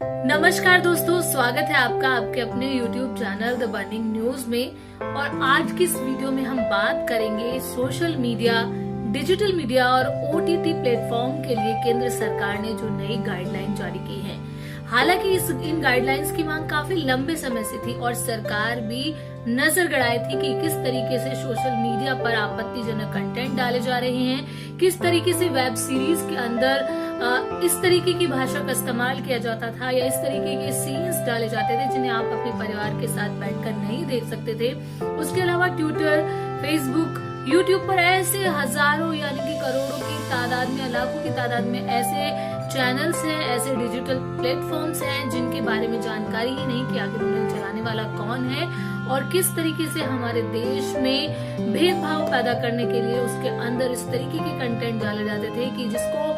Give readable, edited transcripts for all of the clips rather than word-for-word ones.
नमस्कार दोस्तों, स्वागत है आपका आपके अपने YouTube channel the burning news में। और आज की इस वीडियो में हम बात करेंगे सोशल मीडिया, डिजिटल मीडिया और OTT प्लेटफॉर्म के लिए केंद्र सरकार ने जो नई गाइडलाइन जारी की है। हालांकि इन गाइडलाइंस की मांग काफी लंबे समय से थी और सरकार भी नजर गड़ाई थी कि किस तरीके से सोशल मीडिया पर आपत्तिजनक कंटेंट डाले जा रहे हैं, किस तरीके से वेब सीरीज के अंदर इस तरीके की भाषा का इस्तेमाल किया जाता था या इस तरीके के सीन्स डाले जाते थे जिन्हें आप अपने परिवार के साथ बैठकर नहीं देख सकते थे। उसके अलावा ट्विटर, फेसबुक, यूट्यूब पर ऐसे हजारों यानी कि करोड़ों की तादाद में, लाखों की तादाद में ऐसे चैनल्स हैं, ऐसे डिजिटल प्लेटफॉर्म्स हैं जिनके बारे में जानकारी ही नहीं कि आखिर उन्हें चलाने वाला कौन है और किस तरीके से हमारे देश में भेदभाव पैदा करने के लिए उसके अंदर इस तरीके के कंटेंट डाले जाते थे कि जिसको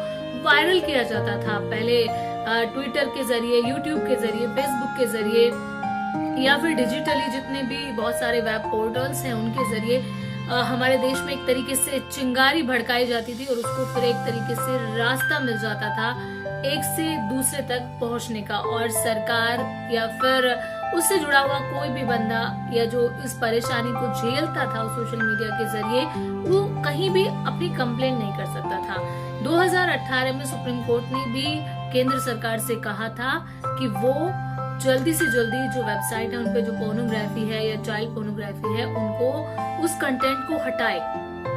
वायरल किया जाता था। पहले ट्विटर के जरिए, यूट्यूब के जरिए, फेसबुक के जरिए या फिर डिजिटली जितने भी बहुत सारे वेब पोर्टल्स हैं उनके जरिए हमारे देश में एक तरीके से चिंगारी भड़काई जाती थी और उसको फिर एक तरीके से रास्ता मिल जाता था एक से दूसरे तक पहुंचने का। और सरकार या फिर उससे जुड़ा हुआ कोई भी बंदा या जो इस परेशानी को झेलता था सोशल मीडिया के जरिए, वो कहीं भी अपनी कंप्लेंट नहीं कर सकता था। 2018 में सुप्रीम कोर्ट ने भी केंद्र सरकार से कहा था कि वो जल्दी से जल्दी जो वेबसाइट है उनपे जो पोर्नोग्राफी है या चाइल्ड पोर्नोग्राफी है उनको उस कंटेंट को हटाए।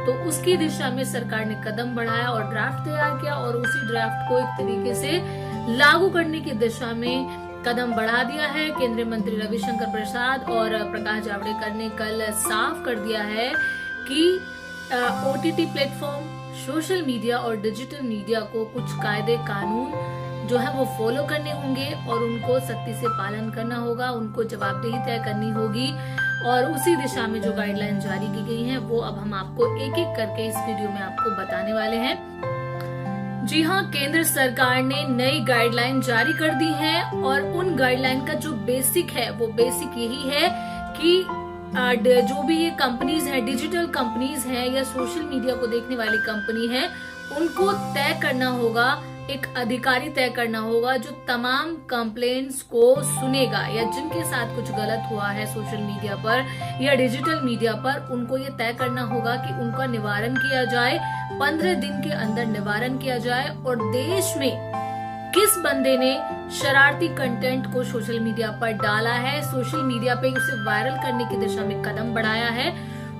तो उसकी दिशा में सरकार ने कदम बढ़ाया और ड्राफ्ट तैयार किया और उसी ड्राफ्ट को एक तरीके से लागू करने की दिशा में कदम बढ़ा दिया है। केंद्रीय मंत्री रविशंकर प्रसाद और प्रकाश जावड़ेकर ने कल साफ कर दिया है कि OTT प्लेटफॉर्म, सोशल मीडिया और डिजिटल मीडिया को कुछ कायदे कानून जो है वो फॉलो करने होंगे और उनको सख्ती से पालन करना होगा, उनको जवाबदेही तय करनी होगी। और उसी दिशा में जो गाइडलाइन जारी की गई हैं वो अब हम आपको एक एक करके इस वीडियो में आपको बताने वाले हैं। जी हाँ, केंद्र सरकार ने नई गाइडलाइन जारी कर दी है और उन गाइडलाइन का जो बेसिक है वो बेसिक यही है कि जो भी ये कंपनीज हैं, डिजिटल कंपनीज हैं या सोशल मीडिया को देखने वाली कंपनी है, उनको तय करना होगा, एक अधिकारी तय करना होगा जो तमाम कंप्लेंट्स को सुनेगा या जिनके साथ कुछ गलत हुआ है सोशल मीडिया पर या डिजिटल मीडिया पर, उनको ये तय करना होगा कि उनका निवारण किया जाए, 15 दिन के अंदर निवारण किया जाए। और देश में किस बंदे ने शरारती कंटेंट को सोशल मीडिया पर डाला है, सोशल मीडिया पे उसे वायरल करने की दिशा में कदम बढ़ाया है,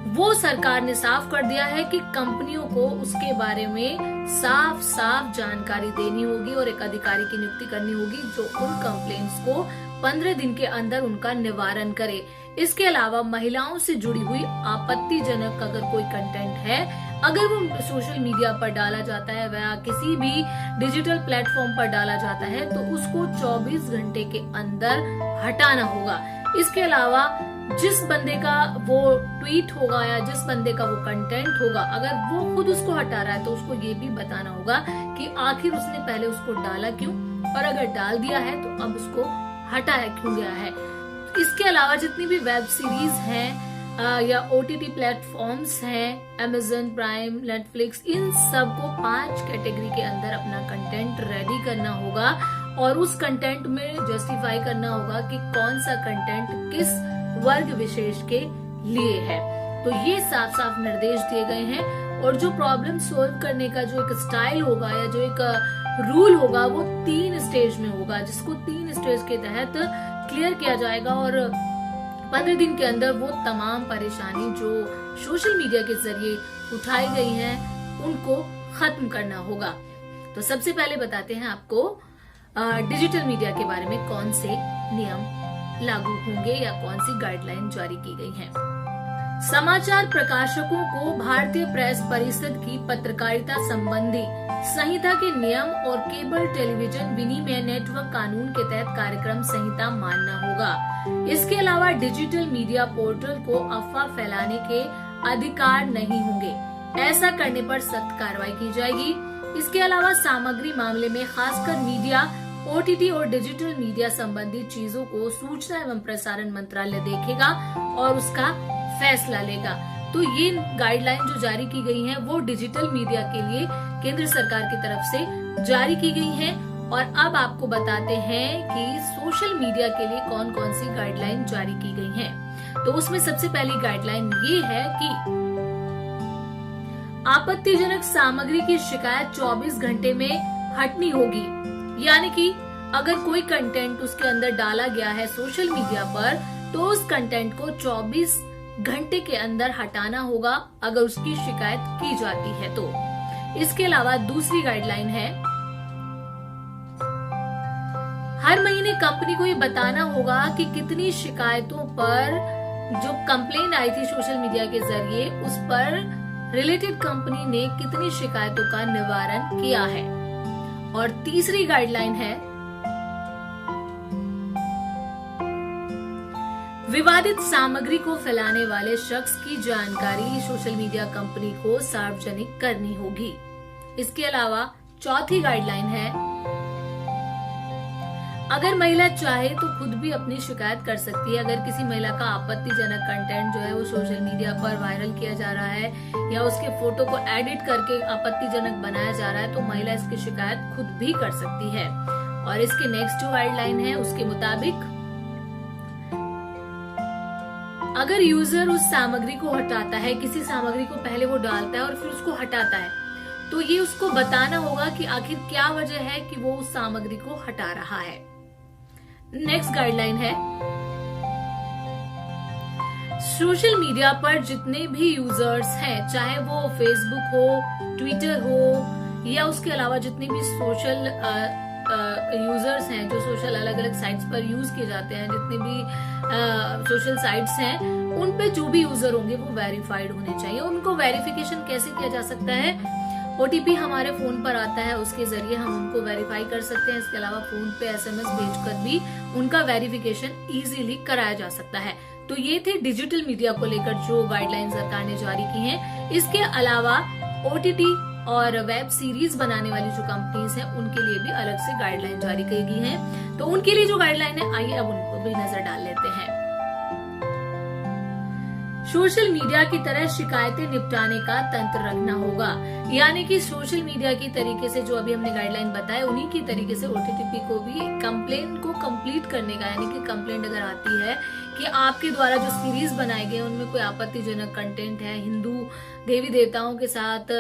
वो सरकार ने साफ कर दिया है कि कंपनियों को उसके बारे में साफ साफ जानकारी देनी होगी और एक अधिकारी की नियुक्ति करनी होगी जो उन कंप्लेंट्स को 15 दिन के अंदर उनका निवारण करे। इसके अलावा महिलाओं से जुड़ी हुई आपत्तिजनक अगर कोई कंटेंट है, अगर वो सोशल मीडिया पर डाला जाता है या किसी भी डिजिटल प्लेटफॉर्म पर डाला जाता है तो उसको 24 घंटे के अंदर हटाना होगा। इसके अलावा जिस बंदे का वो ट्वीट होगा या जिस बंदे का वो कंटेंट होगा, अगर वो खुद उसको हटा रहा है तो उसको ये भी बताना होगा कि आखिर उसने पहले उसको डाला क्यों और अगर डाल दिया है तो अब उसको हटाया क्यों गया है। इसके अलावा जितनी भी वेब सीरीज हैं या OTT प्लेटफॉर्म्स हैं, Amazon प्राइम, नेटफ्लिक्स, इन सबको 5 कैटेगरी के अंदर अपना कंटेंट रेडी करना होगा और उस कंटेंट में जस्टिफाई करना होगा कि कौन सा कंटेंट किस वर्ग विशेष के लिए है। तो ये साफ साफ निर्देश दिए गए हैं और जो प्रॉब्लम सॉल्व करने का जो एक स्टाइल होगा या जो एक रूल होगा वो 3 स्टेज में होगा, जिसको 3 स्टेज के तहत क्लियर किया जाएगा और 15 दिन के अंदर वो तमाम परेशानी जो सोशल मीडिया के जरिए उठाई गई हैं उनको खत्म करना होगा। तो सबसे पहले बताते हैं आपको डिजिटल मीडिया के बारे में कौन से नियम लागू होंगे या कौन सी गाइडलाइन जारी की गई है। समाचार प्रकाशकों को भारतीय प्रेस परिषद की पत्रकारिता संबंधी संहिता के नियम और केबल टेलीविजन विनिमय नेटवर्क कानून के तहत कार्यक्रम संहिता मानना होगा। इसके अलावा डिजिटल मीडिया पोर्टल को अफवाह फैलाने के अधिकार नहीं होंगे, ऐसा करने पर सख्त कार्रवाई की जाएगी। इसके अलावा सामग्री मामले में खासकर मीडिया, OTT और डिजिटल मीडिया संबंधी चीजों को सूचना एवं प्रसारण मंत्रालय देखेगा और उसका फैसला लेगा। तो ये गाइडलाइन जो जारी की गई है वो डिजिटल मीडिया के लिए केंद्र सरकार की तरफ से जारी की गई है और अब आपको बताते हैं कि सोशल मीडिया के लिए कौन कौन सी गाइडलाइन जारी की गई हैं। तो उसमें सबसे पहली गाइडलाइन ये है कि आपत्तिजनक सामग्री की शिकायत 24 घंटे में हटनी होगी। यानी कि अगर कोई कंटेंट उसके अंदर डाला गया है सोशल मीडिया पर, तो उस कंटेंट को 24 घंटे के अंदर हटाना होगा अगर उसकी शिकायत की जाती है तो। इसके अलावा दूसरी गाइडलाइन है, हर महीने कंपनी को ये बताना होगा कि कितनी शिकायतों पर जो कंप्लेंट आई थी सोशल मीडिया के जरिए, उस पर रिलेटेड कंपनी ने कितनी शिकायतों का निवारण किया है। और तीसरी गाइडलाइन है, विवादित सामग्री को फैलाने वाले शख्स की जानकारी सोशल मीडिया कंपनी को सार्वजनिक करनी होगी। इसके अलावा चौथी गाइडलाइन है, अगर महिला चाहे तो खुद भी अपनी शिकायत कर सकती है। अगर किसी महिला का आपत्तिजनक कंटेंट जो है वो सोशल मीडिया पर वायरल किया जा रहा है या उसके फोटो को एडिट करके आपत्तिजनक बनाया जा रहा है, तो महिला इसकी शिकायत खुद भी कर सकती है। और इसके नेक्स्ट जो गाइडलाइन है उसके मुताबिक, अगर यूजर उस सामग्री को हटाता है, किसी सामग्री को पहले वो डालता है और फिर उसको हटाता है, तो ये उसको बताना होगा कि आखिर क्या वजह है कि वो उस सामग्री को हटा रहा है। नेक्स्ट गाइडलाइन है, सोशल मीडिया पर जितने भी यूजर्स हैं, चाहे वो फेसबुक हो, ट्विटर हो या उसके अलावा जितने भी सोशल यूजर्स हैं जो सोशल अलग अलग साइट्स पर यूज किए जाते हैं, जितने भी सोशल साइट्स हैं, उन पे जो भी यूजर होंगे वो वेरीफाइड होने चाहिए। उनको वेरिफिकेशन कैसे किया जा सकता है? OTP हमारे फोन पर आता है, उसके जरिए हम उनको वेरीफाई कर सकते हैं। इसके अलावा फोन पे SMS भेजकर भी उनका वेरिफिकेशन इजीली कराया जा सकता है। तो ये थे डिजिटल मीडिया को लेकर जो गाइडलाइन सरकार ने जारी की हैं। इसके अलावा OTT और वेब सीरीज बनाने वाली जो कंपनीज हैं उनके लिए भी अलग से गाइडलाइन जारी की गई हैं। तो उनके लिए जो गाइडलाइन है, आइए अब उनको भी नजर डाल लेते हैं। सोशल मीडिया की तरह शिकायतें निपटाने का तंत्र रखना होगा। यानी कि सोशल मीडिया की तरीके से जो अभी हमने गाइडलाइन बताया, उन्हीं की तरीके से OTT को भी कंप्लेंट को कंप्लीट करने का, यानी कि कंप्लेंट अगर आती है कि आपके द्वारा जो सीरीज बनाए गए उनमें कोई आपत्तिजनक कंटेंट है, हिंदू देवी देवताओं के साथ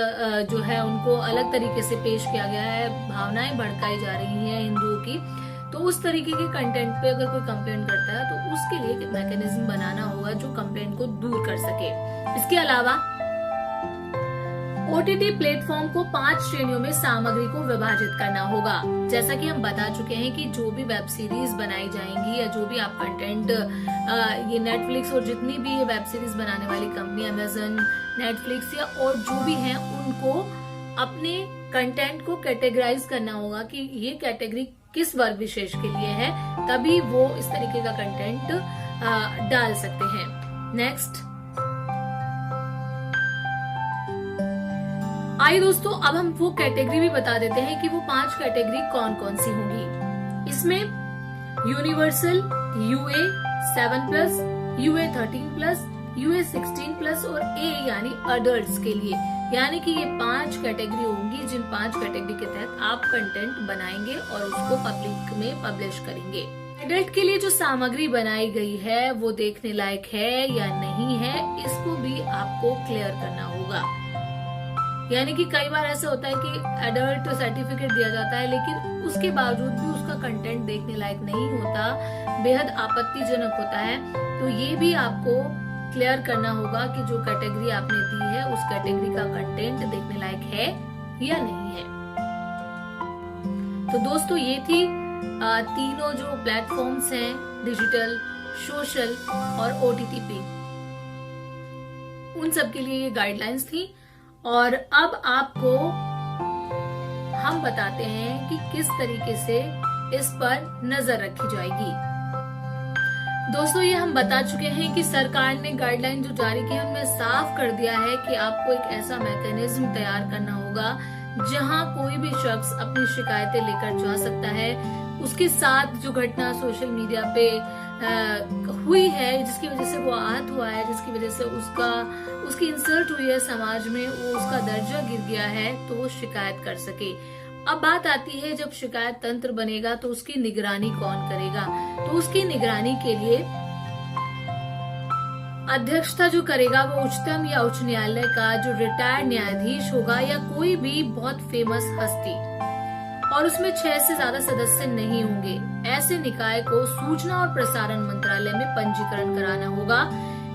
जो है उनको अलग तरीके से पेश किया गया है, भावनाएं भड़काई जा रही हैं हिंदुओं की, तो उस तरीके के कंटेंट पे अगर कोई कंप्लेंट करता है तो उसके लिए एक मैकेनिज्म बनाना होगा जो कंप्लेंट को दूर कर सके। इसके अलावा OTT प्लेटफॉर्म को 5 श्रेणियों में सामग्री को विभाजित करना होगा। जैसा कि हम बता चुके हैं कि जो भी वेब सीरीज बनाई जाएंगी या जो भी आप कंटेंट, ये नेटफ्लिक्स और जितनी भी ये वेब सीरीज बनाने वाली कंपनी, अमेजन, नेटफ्लिक्स या और जो भी हैं, उनको अपने कंटेंट को कैटेगराइज करना होगा कि ये कैटेगरी किस वर्ग विशेष के लिए है, तभी वो इस तरीके का कंटेंट डाल सकते हैं। नेक्स्ट, आइए दोस्तों अब हम वो कैटेगरी भी बता देते हैं कि वो 5 कैटेगरी कौन कौन सी होंगी। इसमें यूनिवर्सल, UA 7+, UA 13+, UA 16+ और A यानी अडल्ट्स के लिए। यानी कि ये 5 कैटेगरी होंगी, जिन 5 कैटेगरी के तहत आप कंटेंट बनाएंगे और उसको पब्लिक में पब्लिश करेंगे। एडल्ट के लिए जो सामग्री बनाई गई है वो देखने लायक है या नहीं है, इसको भी आपको क्लियर करना होगा। यानी कि कई बार ऐसा होता है कि एडल्ट सर्टिफिकेट दिया जाता है, लेकिन उसके बावजूद भी उसका कंटेंट देखने लायक नहीं होता, बेहद आपत्तिजनक होता है। तो ये भी आपको क्लियर करना होगा कि जो कैटेगरी आपने दी है उस कैटेगरी का कंटेंट देखने लायक है या नहीं है। तो दोस्तों ये थी तीनों जो प्लेटफॉर्म्स हैं, डिजिटल, सोशल और OTT पे, उन सब के लिए ये गाइडलाइंस थी। और अब आपको हम बताते हैं कि किस तरीके से इस पर नजर रखी जाएगी। दोस्तों ये हम बता चुके हैं कि सरकार ने गाइडलाइन जो जारी की है उनमें साफ कर दिया है कि आपको एक ऐसा मैकेनिज्म तैयार करना होगा जहां कोई भी शख्स अपनी शिकायतें लेकर जा सकता है। उसके साथ जो घटना सोशल मीडिया पे हुई है, जिसकी वजह से वो आहत हुआ है, जिसकी वजह से उसकी इंसल्ट हुई है समाज में, वो उसका दर्जा गिर गया है, तो वो शिकायत कर सके। अब बात आती है जब शिकायत तंत्र बनेगा तो उसकी निगरानी कौन करेगा। तो उसकी निगरानी के लिए अध्यक्षता जो करेगा वो उच्चतम या उच्च न्यायालय का जो रिटायर्ड न्यायाधीश होगा या कोई भी बहुत फेमस हस्ती, और उसमें 6 से ज्यादा सदस्य नहीं होंगे। ऐसे निकाय को सूचना और प्रसारण मंत्रालय में पंजीकरण कराना होगा।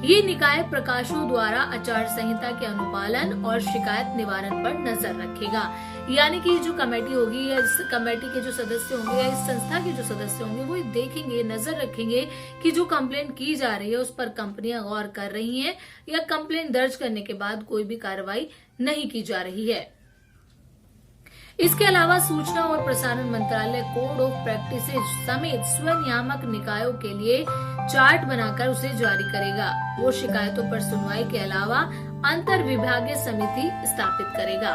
ये निकाय प्रकाशकों द्वारा आचार संहिता के अनुपालन और शिकायत निवारण पर नजर रखेगा। यानी कि जो कमेटी होगी या इस कमेटी के जो सदस्य होंगे या इस संस्था के जो सदस्य होंगे वो देखेंगे, नजर रखेंगे कि जो कंप्लेंट की जा रही है उस पर कंपनियां गौर कर रही हैं या कंप्लेंट दर्ज करने के बाद कोई भी कार्रवाई नहीं की जा रही है। इसके अलावा सूचना और प्रसारण मंत्रालय कोड ऑफ प्रैक्टिसेज समेत स्वनियामक निकायों के लिए चार्ट बनाकर उसे जारी करेगा। वो शिकायतों पर सुनवाई के अलावा अंतर विभागीय समिति स्थापित करेगा।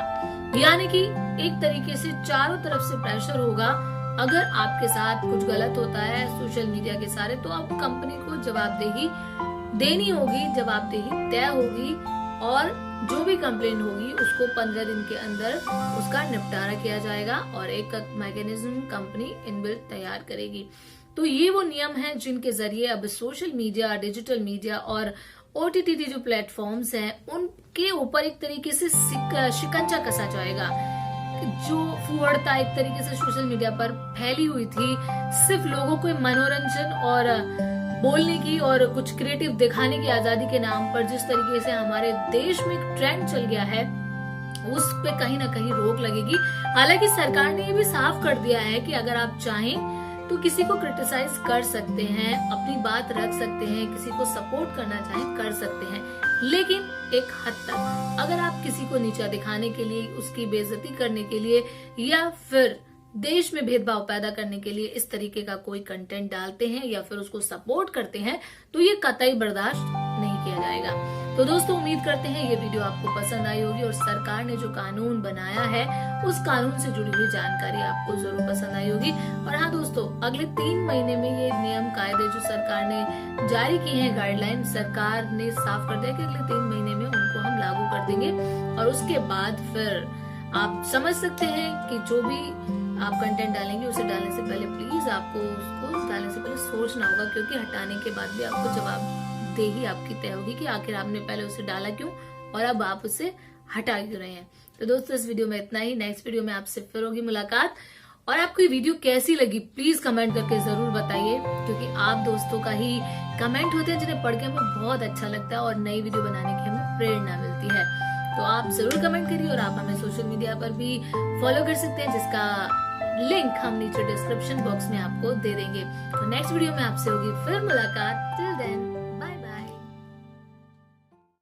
यानी कि एक तरीके से चारों तरफ से प्रेशर होगा। अगर आपके साथ कुछ गलत होता है सोशल मीडिया के सारे, तो आप कंपनी को जवाबदेही देनी होगी, जवाबदेही तय होगी और जो भी कंप्लेंट होगी उसको 15 दिन के अंदर उसका निपटारा किया जाएगा और एक मैकेनिज्म कंपनी इनबिल्ट तैयार करेगी। तो ये वो नियम हैं जिनके जरिए अब सोशल मीडिया, डिजिटल मीडिया और OTT जो प्लेटफॉर्म्स हैं उनके ऊपर एक तरीके से शिकंजा कसा जाएगा। जो फुहड़ता एक तरीके से सोशल मीडिया पर फैली हुई थी, सिर्फ लोगों को मनोरंजन और बोलने की और कुछ क्रिएटिव दिखाने की आजादी के नाम पर जिस तरीके से हमारे देश में एक ट्रेंड चल गया है, उस पे कहीं ना कहीं रोक लगेगी। हालांकि सरकार ने ये भी साफ कर दिया है कि अगर आप चाहें तो किसी को क्रिटिसाइज कर सकते हैं, अपनी बात रख सकते हैं, किसी को सपोर्ट करना चाहें कर सकते हैं, लेकिन एक हद तक। अगर आप किसी को नीचा दिखाने के लिए, उसकी बेइज्जती करने के लिए या फिर देश में भेदभाव पैदा करने के लिए इस तरीके का कोई कंटेंट डालते हैं या फिर उसको सपोर्ट करते हैं तो ये कतई बर्दाश्त नहीं किया जाएगा। तो दोस्तों, उम्मीद करते हैं ये वीडियो आपको पसंद आई होगी और सरकार ने जो कानून बनाया है उस कानून से जुड़ी हुई जानकारी आपको जरूर पसंद आई होगी। और हाँ दोस्तों, अगले 3 महीने में ये नियम कायदे जो सरकार ने जारी किए हैं, गाइडलाइन सरकार ने साफ कर दिया कि अगले 3 महीने में उनको हम लागू कर देंगे और उसके बाद फिर आप समझ सकते हैं कि जो भी आप कंटेंट डालेंगे उसे डालने से पहले प्लीज आपको उसको डालने से पहले सोचना होगा, क्योंकि हटाने के बाद भी आपको जवाबदेही आपकी तय होगी कि आखिर आपने पहले उसे डाला क्यों और अब आप उसे हटा क्यों रहे हैं। तो दोस्तों, इस वीडियो में इतना ही। नेक्स्ट वीडियो में आपसे फिर होगी मुलाकात। और आपको ये वीडियो कैसी लगी प्लीज कमेंट करके जरूर बताइए, क्योंकि आप दोस्तों का ही कमेंट होते हैं जिन्हें पढ़ के हमें बहुत अच्छा लगता है और नई वीडियो बनाने की हमें प्रेरणा मिलती है। तो आप जरूर कमेंट करिए और आप हमें सोशल मीडिया पर भी फॉलो कर सकते हैं, जिसका लिंक हम नीचे डिस्क्रिप्शन बॉक्स में आपको दे देंगे। तो नेक्स्ट वीडियो में आपसे होगी फिर मुलाकात।